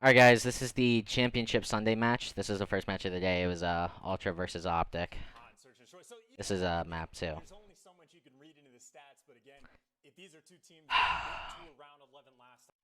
Alright guys, this is the championship Sunday match. This is the first match of the day. It was Ultra versus OpTic. This is map 2. There's only so much you can read into the stats, but again, if these are two teams that get to around 11 last time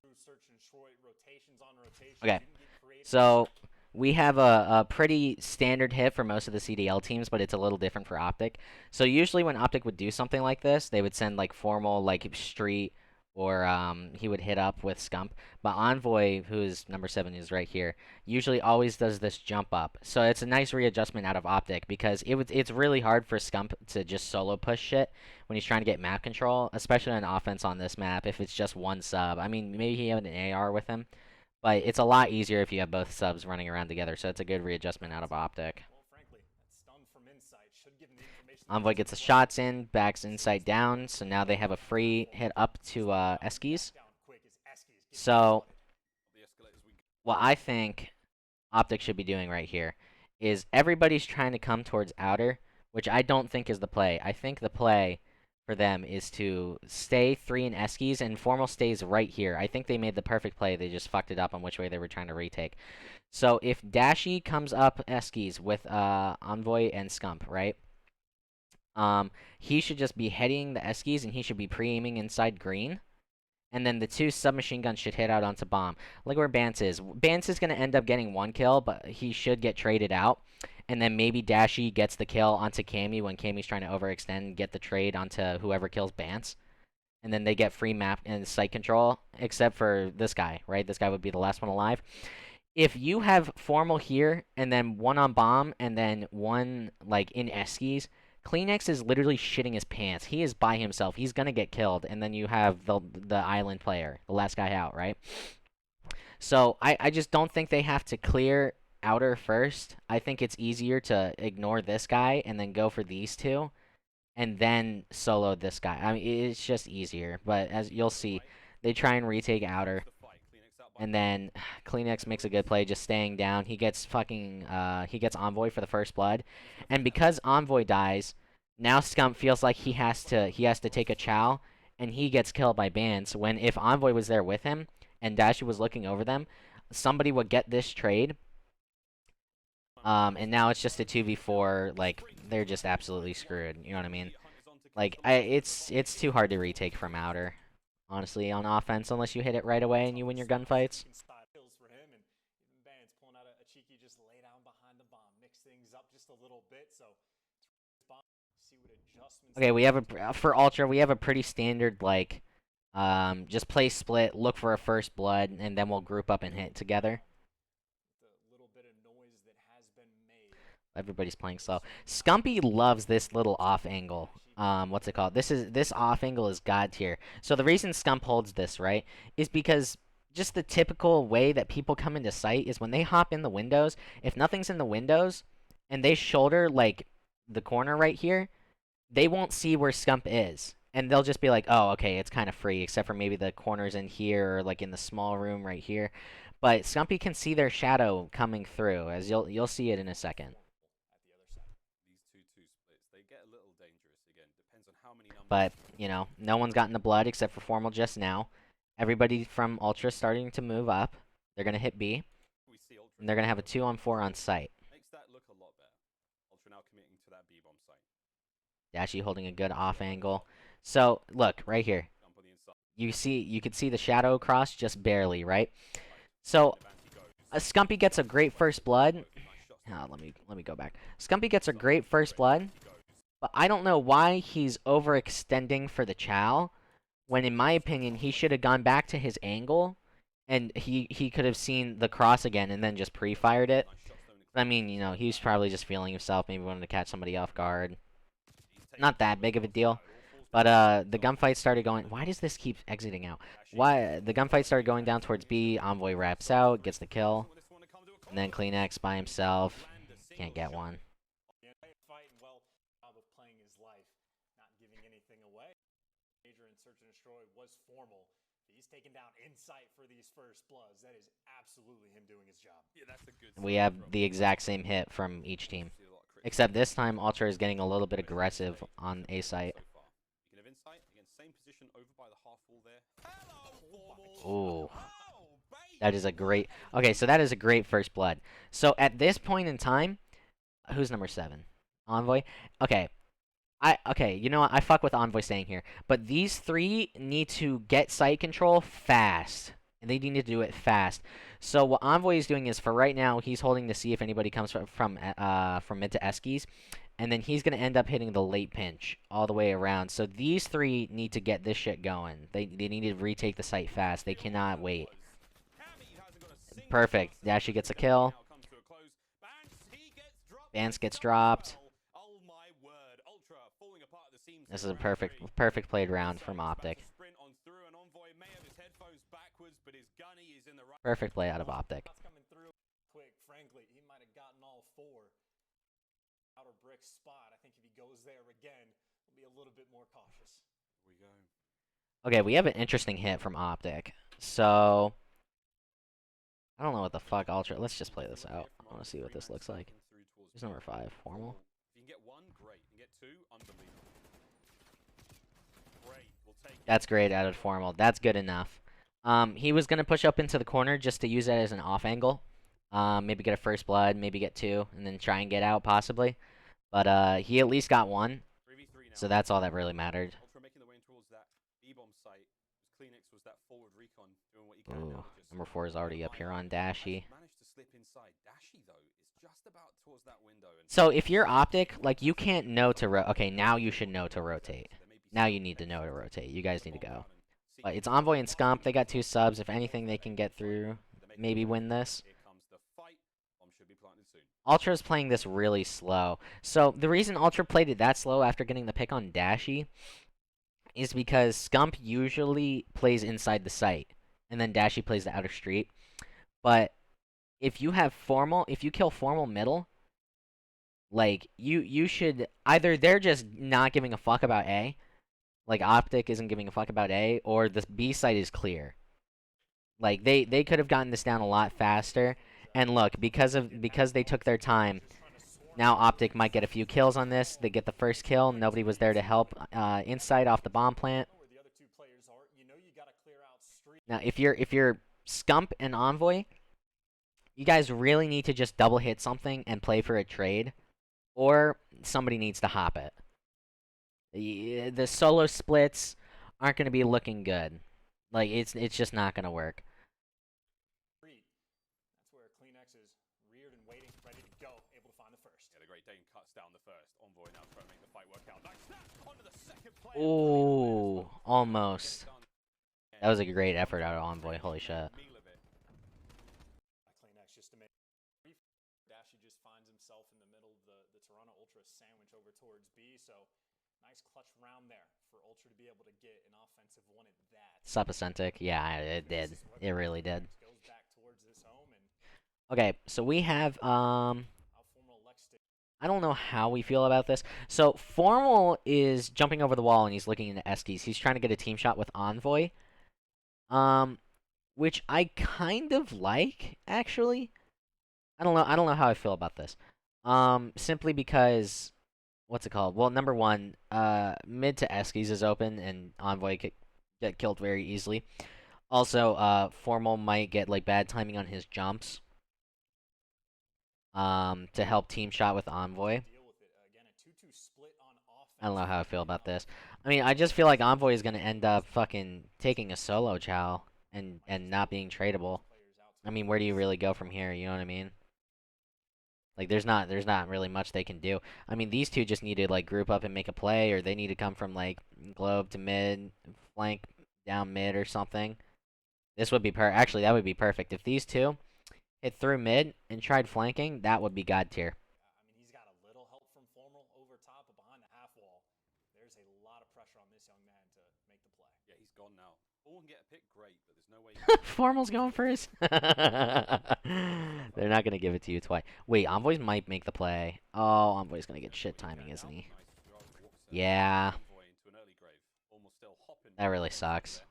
through Search and Troy rotations on rotations, Okay, you can get creative. so we have a pretty standard hit for most of the CDL teams, but it's a little different for OpTic. So usually when OpTic would do something like this, they would send like formal like street, or he would hit up with Scump. But Envoy, who's number 7 is right here, usually always does this jump up. So it's a nice readjustment out of OpTic because it's really hard for Scump to just solo push shit when he's trying to get map control, especially on offense on this map if it's just one sub. I mean, maybe he had an AR with him, but it's a lot easier if you have both subs running around together, so it's a good readjustment out of OpTic. Well, frankly, that stun from inside should give them the information. Envoy gets the shots in, backs inside down, so now they have a free hit up to Eskies. So, what I think OpTic should be doing right here is everybody's trying to come towards outer, which I don't think is the play. I think the play for them is to stay 3 in Eskies, and Formal stays right here. I think they made the perfect play. They just fucked it up on which way they were trying to retake. So if Dashy comes up Eskies with Envoy and Scump, right? He should just be heading the Eskies, and he should be pre-aiming inside green. And then the 2 submachine guns should hit out onto bomb. Look where Bance is. Bance is going to end up getting 1 kill, but he should get traded out. And then maybe Dashy gets the kill onto Cammy when Cammy's trying to overextend and get the trade onto whoever kills Bance. And then they get free map and site control, except for this guy, right? This guy would be the last one alive. If you have Formal here, and then 1 on bomb, and then 1 like in Eskies, Kleenex is literally shitting his pants. He is by himself. He's gonna get killed, and then you have the island player, the last guy out, right? So I just don't think they have to clear outer first. I think it's easier to ignore this guy and then go for these 2, and then solo this guy. I mean, it's just easier. But as you'll see, they try and retake outer. And then Kleenex makes a good play, just staying down. He gets he gets Envoy for the first blood, and because Envoy dies, now Scump feels like he has to take a chow, and he gets killed by Bans. When if Envoy was there with him and Dashy was looking over them, somebody would get this trade. And now it's just a 2v4. Like they're just absolutely screwed. You know what I mean? Like it's too hard to retake from outer. Honestly, on offense, unless you hit it right away and you win your gunfights. Okay, we have for Ultra, we have a pretty standard like, just play split, look for a first blood, and then we'll group up and hit together. Everybody's playing slow. Scumpy loves this little off angle. What's it called? This off angle is god tier. So the reason Scump holds this, right, is because just the typical way that people come into sight is when they hop in the windows, if nothing's in the windows, and they shoulder, like, the corner right here, they won't see where Scump is. And they'll just be like, oh, okay, it's kind of free, except for maybe the corners in here, or, like, in the small room right here. But Scumpy can see their shadow coming through, as you'll see it in a second. But, you know, no one's gotten the blood except for Formal just now. Everybody from Ultra starting to move up. They're going to hit B. And they're going to have a 2-on-4 on site. Dashy holding a good off angle. So, look, right here. You could see the shadow cross just barely, right? So, Scumpy gets a great first blood. Let me go back. Scumpy gets a great first blood. But I don't know why he's overextending for the chow, when in my opinion he should have gone back to his angle, and he could have seen the cross again and then just pre-fired it. I mean, you know, he's probably just feeling himself, maybe wanting to catch somebody off guard. Not that big of a deal. But the gunfight started going. Why does this keep exiting out? Why the gunfight started going down towards B. Envoy wraps out, gets the kill, and then Kleenex by himself can't get one. Search and Destroy was Formal. He's taken down Insight for these first bloods. That is absolutely him doing his job. Yeah, that's a good. We have the exact same hit from each team, except this time Ultra is getting a little bit aggressive on A site. Ooh. That is a great. Okay, so that is a great first blood. So at this point in time, who's number 7? Envoy. Okay. You know what? I fuck with Envoy staying here. But these 3 need to get site control fast. And they need to do it fast. So what Envoy is doing is, for right now, he's holding to see if anybody comes from mid to Eskies. And then he's going to end up hitting the late pinch all the way around. So these 3 need to get this shit going. They need to retake the site fast. They cannot wait. Perfect. Dashi gets a kill. Vance gets dropped. This is a perfect played round from OpTic. Perfect play out of OpTic. Quick, frankly, he might have gotten all 4. Outer brick spot. I think if he goes there again, we'll be a little bit more cautious. Here we go. Okay, we have an interesting hit from OpTic. So I don't know what the fuck Ultra. Let's just play this out. I want to see what this looks like. Who's number 5? Formal. If you can get 1, great. You get 2, unbelievable. Great. We'll take it. That's great out of Formal. That's good enough. He was gonna push up into the corner just to use that as an off angle. Maybe get a first blood, maybe get 2, and then try and get out possibly. But he at least got 1, so that's all that really mattered. Ultra making the way towards that B-bomb site. Kleenex was that forward recon doing what you can. Ooh, number 4 is already up here on Dashi. Managed to slip inside. Dashi though is just about towards that window. So if you're OpTic, like, you can't know to okay, now you should know to rotate. Now you need to know to rotate. You guys need to go. But it's Envoy and Scump. They got 2 subs. If anything, they can get through. Maybe win this. Ultra's playing this really slow. So the reason Ultra played it that slow after getting the pick on Dashi is because Scump usually plays inside the site, and then Dashi plays the outer street. But if you have Formal, if you kill Formal middle, like, you should either they're just not giving a fuck about A, like OpTic isn't giving a fuck about A, or the B site is clear. Like, they could have gotten this down a lot faster. And look, because they took their time, now OpTic might get a few kills on this. They get the first kill. Nobody was there to help inside off the bomb plant. Now, if you're Scump and Envoy, you guys really need to just double hit something and play for a trade, or somebody needs to hop it. The solo splits aren't going to be looking good. Like, it's just not going to work. That's where Kleenex is reared and waiting, ready to go, able to find the first. Yeah, the Great Dane cuts down the first. Envoy now trying to make the fight work out. Nice snap onto the second player. Ooh, almost. That was a great effort out of Envoy. Holy shit. Kleenex just to make Dashi just finds himself in the middle of the Toronto Ultra sandwich over towards B. So nice clutch round there for Ultra to be able to get an offensive one at that. Sup, Acentic? Yeah, it did. It really did. Okay, so we have I don't know how we feel about this. So Formal is jumping over the wall and he's looking into Eskies. He's trying to get a team shot with Envoy. Which I kind of like, actually. I don't know how I feel about this. Simply because, what's it called? Well, number 1, mid to Eskies is open and Envoy could get killed very easily. Also, Formal might get like bad timing on his jumps. To help team shot with Envoy. I don't know how I feel about this. I mean, I just feel like Envoy is gonna end up fucking taking a solo chow and not being tradable. I mean, where do you really go from here? You know what I mean? Like, there's not really much they can do. I mean, these two just need to like group up and make a play, or they need to come from like globe to mid, flank down mid or something. This would be actually that would be perfect if these two hit through mid and tried flanking. That would be god tier. I mean, he's got a little help from Formal over top, but behind the half wall, there's a lot of pressure on this young man to make the play. Yeah, he's gone now. Formal can get a pick, great, but there's no way. Formal's going first. They're not gonna give it to you twice. Wait, Envoy might make the play. Oh, Envoy's gonna get shit timing, isn't he? Yeah. That really sucks.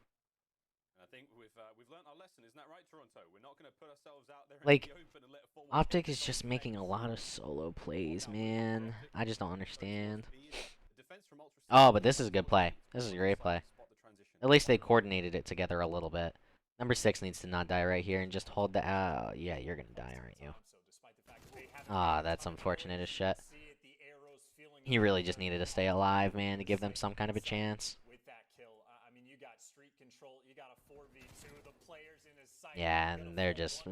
Like, OpTic is just making a lot of solo plays, man. I just don't understand. Oh, but this is a good play. This is a great play. At least they coordinated it together a little bit. Number 6 needs to not die right here and just hold the. Yeah, you're gonna die, aren't you? Ah, that's unfortunate as shit. He really just needed to stay alive, man, to give them some kind of a chance. With that kill, I mean, you got street control, you got a 4v2, the players in his sight. Yeah, and they're just.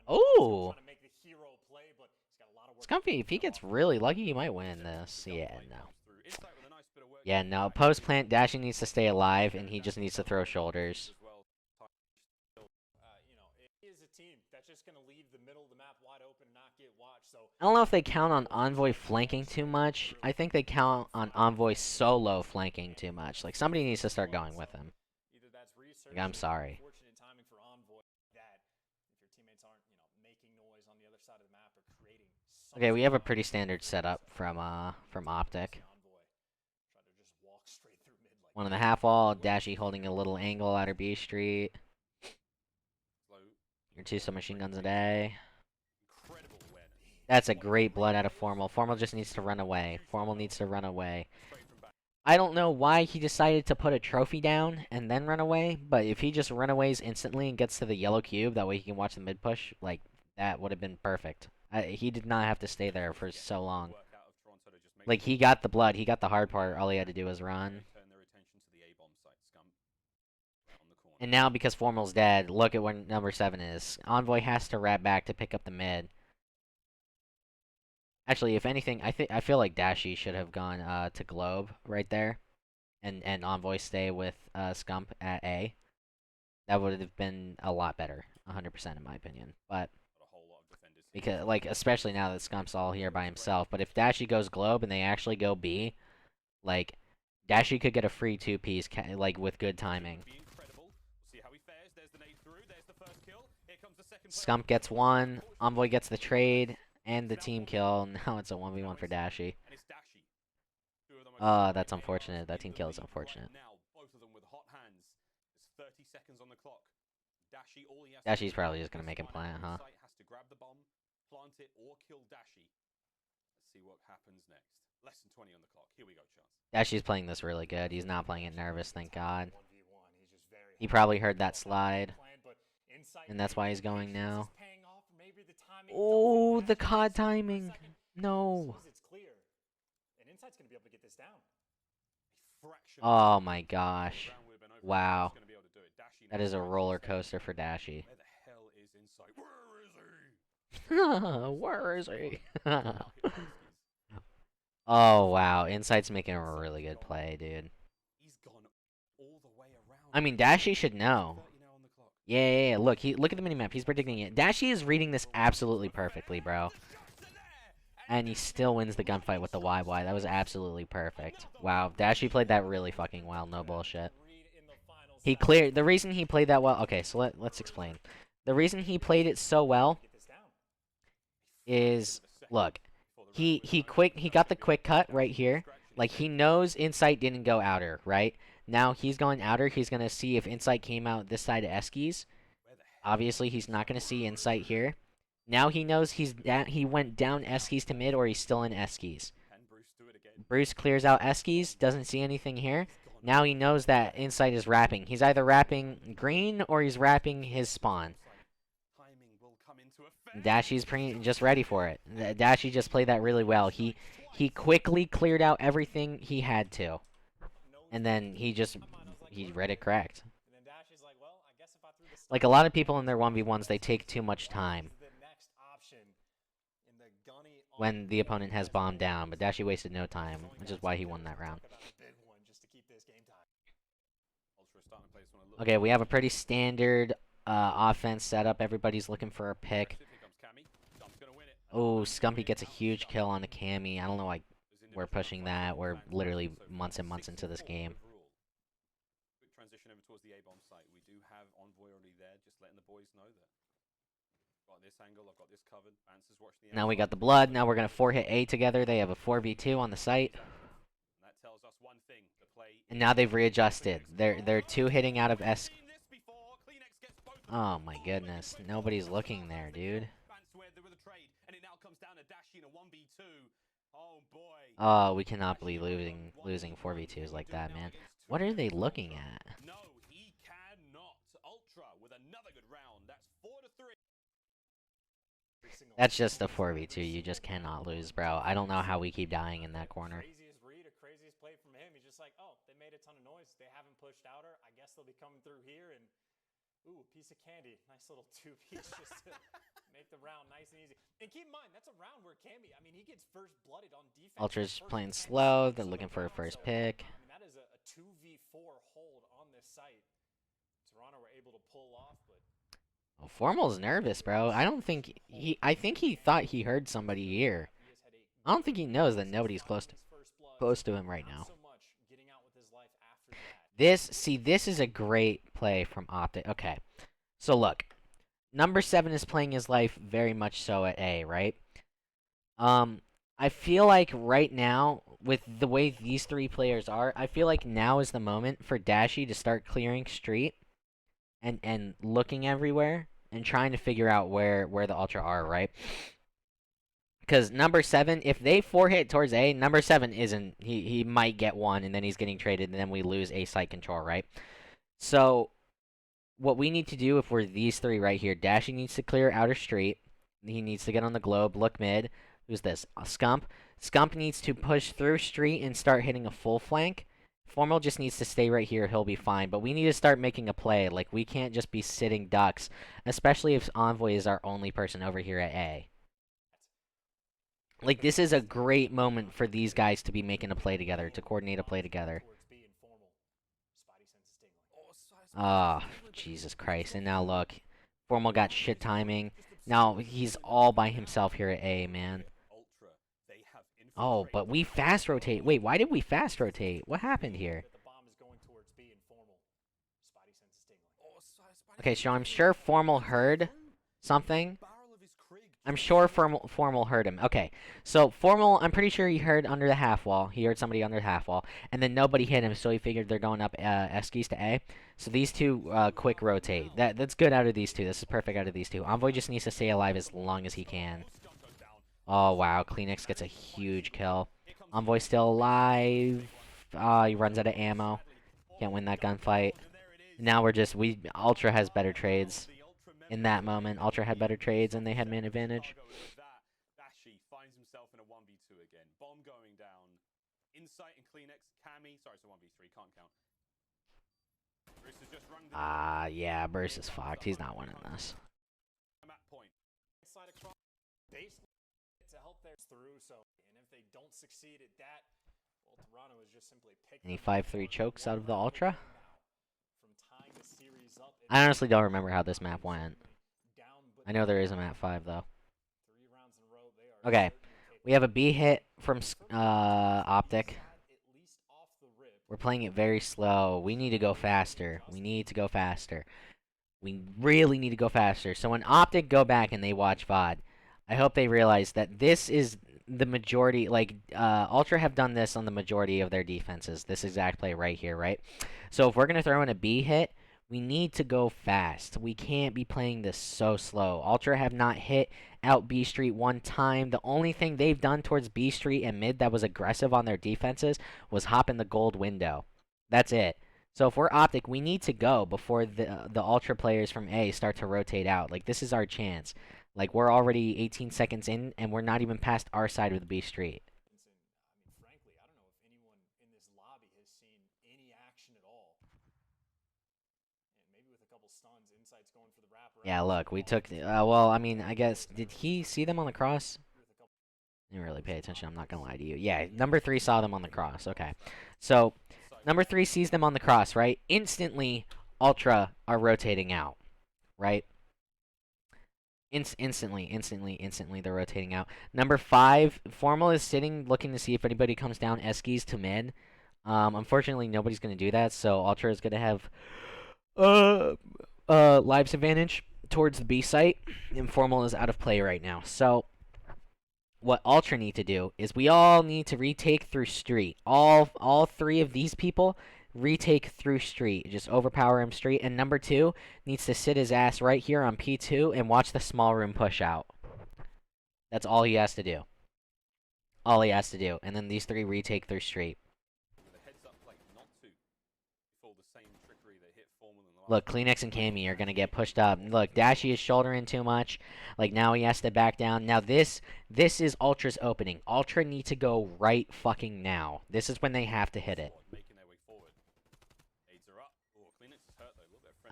Oh! Oh! Scumpy, if he gets really lucky, he might win this. Yeah, no. Yeah, no. Post plant, Dashie needs to stay alive, and he just needs to throw shoulders. It is a team that's just going to leave the middle of the map wide open and not get watched. So I don't know if they count on Envoy flanking too much. I think they count on Envoy solo flanking too much. Like, somebody needs to start going with him. either that's research, Like, I'm sorry. fortunate timing for Envoy that if your teammates aren't, making noise on the other side of the map or creating. Okay, we have a pretty standard setup from OpTic. One and a half wall, Dashie holding a little angle out of B Street. Your 2 submachine guns a day. That's a great blood out of Formal. Formal just needs to run away. Formal needs to run away. I don't know why he decided to put a trophy down and then run away, but if he just runaways instantly and gets to the yellow cube, that way he can watch the mid push, like, that would have been perfect. He did not have to stay there for so long. Like, he got the blood, he got the hard part, all he had to do was run. And now, because Formal's dead, look at where number 7 is. Envoy has to wrap back to pick up the mid. Actually, if anything, I feel like Dashie should have gone to Globe right there, and Envoy stay with Scump at A. That would have been a lot better, 100% in my opinion. But because, like, especially now that Scump's all here by himself. But if Dashie goes Globe and they actually go B, like, Dashie could get a free 2-piece, like, with good timing. Scump gets 1, Envoy gets the trade, and the team kill. Now it's a 1v1 for Dashie. That's unfortunate. That team kill is unfortunate. Dashie's probably just gonna make him plant, huh? Dashie's playing this really good. He's not playing it nervous, thank God. He probably heard that slide, and that's why he's going now. Oh, the COD timing. No. Oh my gosh. Wow. That is a roller coaster for Dashie. Where is he? Oh wow, Insight's making a really good play, dude. I mean, Dashie should know. Yeah. Look at the minimap. He's predicting it. Dashie is reading this absolutely perfectly, bro. And he still wins the gunfight with the YY. That was absolutely perfect. Wow, Dashie played that really fucking well. No bullshit. He cleared. The reason he played that well. Okay, so let's explain. The reason he played it so well is, look, he got the quick cut right here. Like, he knows Insight didn't go outer, right? Now he's going outer. He's gonna see if Insight came out this side of Eskies. Obviously, he's not gonna see Insight here. Now he knows he went down Eskies to mid, or he's still in Eskies. Bruce clears out Eskies, doesn't see anything here. Now he knows that Insight is wrapping. He's either wrapping green or he's wrapping his spawn. Dashie's just ready for it. Dashie just played that really well. He quickly cleared out everything he had to. And then he read it correct. Like, a lot of people in their 1v1s, they take too much time when the opponent has bombed down, but Dashie wasted no time, which is why he won that round. Okay, we have a pretty standard offense setup. Everybody's looking for a pick. Oh, Scumpy gets a huge kill on a Cammy. I don't know why we're pushing that. We're literally months and months into this game. Transition over towards the A-bomb site. We do have Envoy already there, just letting the boys know that got this angle, I've got this covered. Answers watch the now we got the blood. Now we're gonna 4-hit A together. They have a 4v2 on the site. That tells us one thing. The play and now they've readjusted. They're 2-hitting out of S. Oh my goodness. Nobody's looking there, dude. Oh, we cannot be losing 4v2s like that, man. What are they looking at? That's just a 4v2. You just cannot lose, bro. I don't know how we keep dying in that corner. Craziest read, or craziest play from him. He's just like, oh, they made a ton of noise. They haven't pushed outer. I guess they'll be coming through here, and ooh, a piece of candy. Nice little 2-piece just to make the round nice and easy. And keep in mind, that's a round where Cammy, I mean, he gets first blooded on defense. Ultra's playing slow. They're looking for a first pick. I mean, that is a 2v4 hold on this site. Toronto were able to pull off, but Oh, Formal's nervous, bro. I don't think he. I think he thought he heard somebody here. I don't think he knows that nobody's close to him right now. This is a great play from OpTic. Okay, so look, number 7 is playing his life very much so at A, right? I feel like right now, with the way these 3 players are, I feel like now is the moment for Dashy to start clearing street and looking everywhere and trying to figure out where the Ultra are, right? Because number 7, if they 4-hit towards A, number 7 isn't. He might get 1, and then he's getting traded, and then we lose A site control, right? So, what we need to do if we're these 3 right here, Dashy needs to clear outer street. He needs to get on the globe, look mid. Who's this? Scump. Scump needs to push through street and start hitting a full flank. Formal just needs to stay right here. He'll be fine. But we need to start making a play. Like, we can't just be sitting ducks, especially if Envoy is our only person over here at A. Like, this is a great moment for these guys to be making a play together, to coordinate a play together. Ah, oh, Jesus Christ. And now look, Formal got shit timing. Now he's all by himself here at A, man. Oh, but we fast rotate. Wait, why did we fast rotate? What happened here? Okay, so I'm sure Formal heard something. I'm sure Formal heard him. Okay, so Formal, I'm pretty sure he heard under the half wall. He heard somebody under the half wall, and then nobody hit him, so he figured they're going up Eskies to A. So these 2 quick rotate. That's good out of these 2. This is perfect out of these 2. Envoy just needs to stay alive as long as he can. Oh, wow. Kleenex gets a huge kill. Envoy still alive. He runs out of ammo. Can't win that gunfight. Now Ultra has better trades. In that moment, Ultra had better trades, and they had man advantage. Dashy finds himself in a 1v2 again. Bomb going down. Insight and Kleenex. Cammy. Sorry, it's a 1v3. Can't count. Bruce has just run yeah, Bruce is fucked. He's not winning this. Point. To help their through, so and if they don't succeed at that, well, Toronto is just simply picking. Any 5-3 chokes out of the Ultra? I honestly don't remember how this map went. I know there is a map 5 though. Okay, we have a B hit from OpTic. We're playing it very slow. We need to go faster. We need to go faster. We really need to go faster. So when OpTic go back and they watch VOD, I hope they realize that this is the majority. Like, Ultra have done this on the majority of their defenses. This exact play right here, right? So if we're going to throw in a B hit, we need to go fast. We can't be playing this so slow. Ultra have not hit out B Street one time. The only thing they've done towards B Street and mid that was aggressive on their defenses was hop in the gold window. That's it. So if we're OpTic, we need to go before the Ultra players from A start to rotate out. Like, this is our chance. Like, we're already 18 seconds in, and we're not even past our side of the B Street. Frankly, I don't know if anyone in this lobby has seen any action at all. And maybe with a couple stuns, Insight's going for the wraparound. Yeah, look, we took... well, I mean, I guess... Did he see them on the cross? Didn't really pay attention, I'm not gonna lie to you. Yeah, number 3 saw them on the cross. Okay. So, number 3 sees them on the cross, right? Instantly, Ultra are rotating out, right? Instantly, they're rotating out. Number 5, Formal is sitting, looking to see if anybody comes down Eskies to mid. Unfortunately, nobody's going to do that, so Ultra is going to have lives advantage towards the B site, and Formal is out of play right now. So, what Ultra need to do is we all need to retake through street. All 3 of these people retake through street. Just overpower him street. And number 2 needs to sit his ass right here on P2 and watch the small room push out. That's all he has to do. All he has to do. And then these 3 retake through street. The heads up play not to before the same trickery that hit Formal in the Look, Kleenex and Cammy are gonna get pushed up. Look, Dashy is shouldering too much. Like, now he has to back down. Now this is Ultra's opening. Ultra need to go right fucking now. This is when they have to hit it.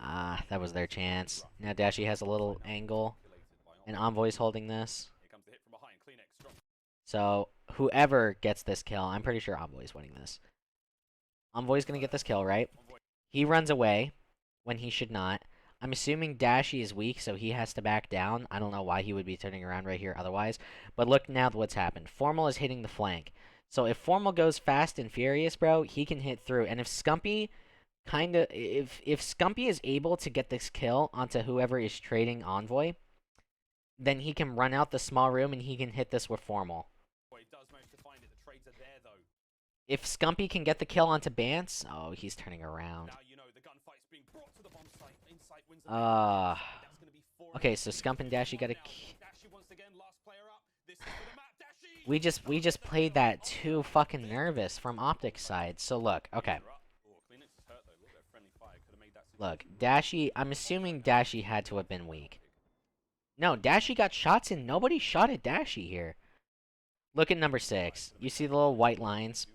Ah, that was their chance. Now Dashy has a little angle, and Envoy's holding this. So, whoever gets this kill, I'm pretty sure Envoy's winning this. Envoy's gonna get this kill, right? He runs away when he should not. I'm assuming Dashy is weak, so he has to back down. I don't know why he would be turning around right here otherwise. But look now what's happened. Formal is hitting the flank. So if Formal goes fast and furious, bro, he can hit through. And if Scumpy if Scumpy is able to get this kill onto whoever is trading Envoy, then he can run out the small room and he can hit this with Formal. If Scumpy can get the kill onto Bance, oh, he's turning around. Okay, so Scump and Dashy got a. We just played that too fucking nervous from OpTic side. So look, okay. Look, Dashy. I'm assuming Dashy had to have been weak. No, Dashy got shots in. Nobody shot at Dashy here. Look at number 6. You see the little white lines?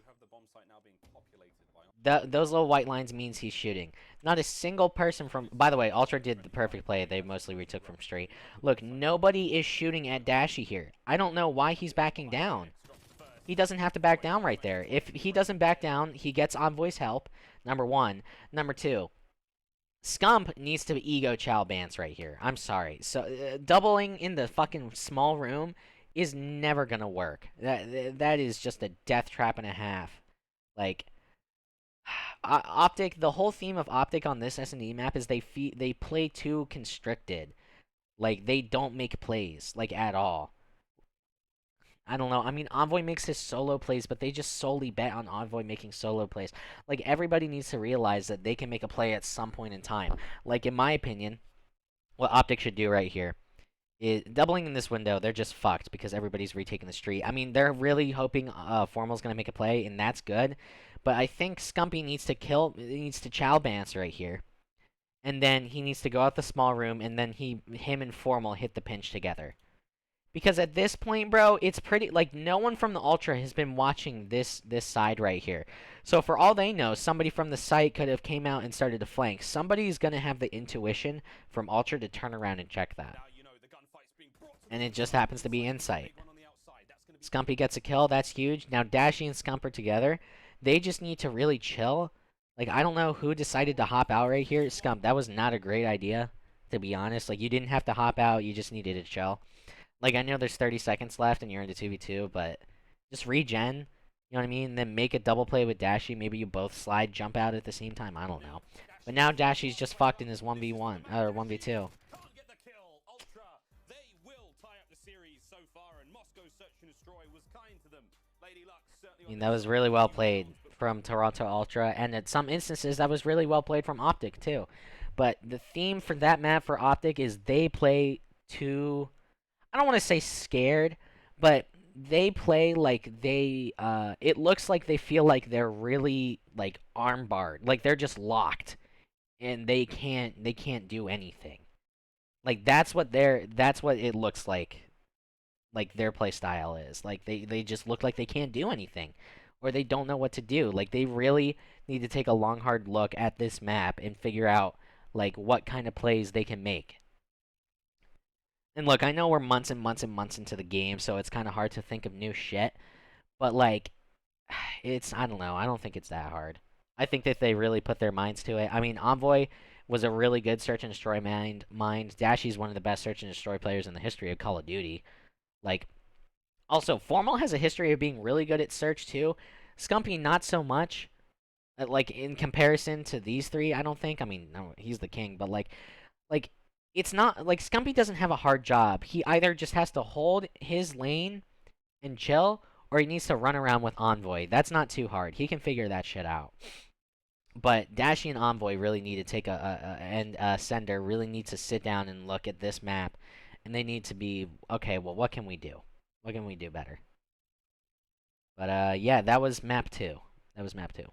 Those little white lines means he's shooting. Not a single person from... By the way, Ultra did the perfect play. They mostly retook from straight. Look, nobody is shooting at Dashy here. I don't know why he's backing down. He doesn't have to back down right there. If he doesn't back down, he gets Envoy's help, number 1. Number 2, Scump needs to ego chow Bance right here. I'm sorry. So, doubling in the fucking small room is never gonna work. That is just a death trap and a half. Like... OpTic, the whole theme of OpTic on this SnD map is they play too constricted. Like, they don't make plays, like, at all. I don't know. I mean, Envoy makes his solo plays, but they just solely bet on Envoy making solo plays. Like, everybody needs to realize that they can make a play at some point in time. Like, in my opinion, what OpTic should do right here is doubling in this window. They're just fucked because everybody's retaking the street. I mean, they're really hoping Formal's gonna make a play, and that's good. But I think Scumpy needs to chow Bance right here. And then he needs to go out the small room, and then him and Formal hit the pinch together. Because at this point, bro, it's pretty... Like, no one from the Ultra has been watching this side right here. So for all they know, somebody from the site could have came out and started to flank. Somebody's going to have the intuition from Ultra to turn around and check that. And it just happens to be Insight. Scumpy gets a kill. That's huge. Now Dashy and Scump are together. They just need to really chill. Like, I don't know who decided to hop out right here. Scump, that was not a great idea, to be honest. Like, you didn't have to hop out. You just needed to chill. Like, I know there's 30 seconds left and you're into 2v2, but just regen. You know what I mean? Then make a double play with Dashy. Maybe you both slide, jump out at the same time. I don't know. But now Dashy's just fucked in his 1v1, or 1v2. I mean, that was really well played from Toronto Ultra, and in some instances, that was really well played from OpTic, too. But the theme for that map for OpTic is they play too... I don't want to say scared, but they play like they... it looks like they feel like they're really, like, arm-barred. Like, they're just locked, and they can't do anything. Like, that's what it looks like their play style is. Like, they just look like they can't do anything, or they don't know what to do. Like, they really need to take a long, hard look at this map and figure out, like, what kind of plays they can make. And look, I know we're months and months and months into the game, so it's kind of hard to think of new shit, but, like, I don't know, I don't think it's that hard. I think that they really put their minds to it. I mean, Envoy was a really good search and destroy mind. Dashy's one of the best search and destroy players in the history of Call of Duty. Like, also, Formal has a history of being really good at search, too. Scumpy, not so much. Like, in comparison to these three, I don't think. I mean, no, he's the king, but, like, it's not... Like, Scumpy doesn't have a hard job. He either just has to hold his lane and chill, or he needs to run around with Envoy. That's not too hard. He can figure that shit out. But Dashy and Envoy really need to take and Sender really need to sit down and look at this map. And they need to be, okay, well, what can we do? What can we do better? But, yeah, that was map 2. That was map 2.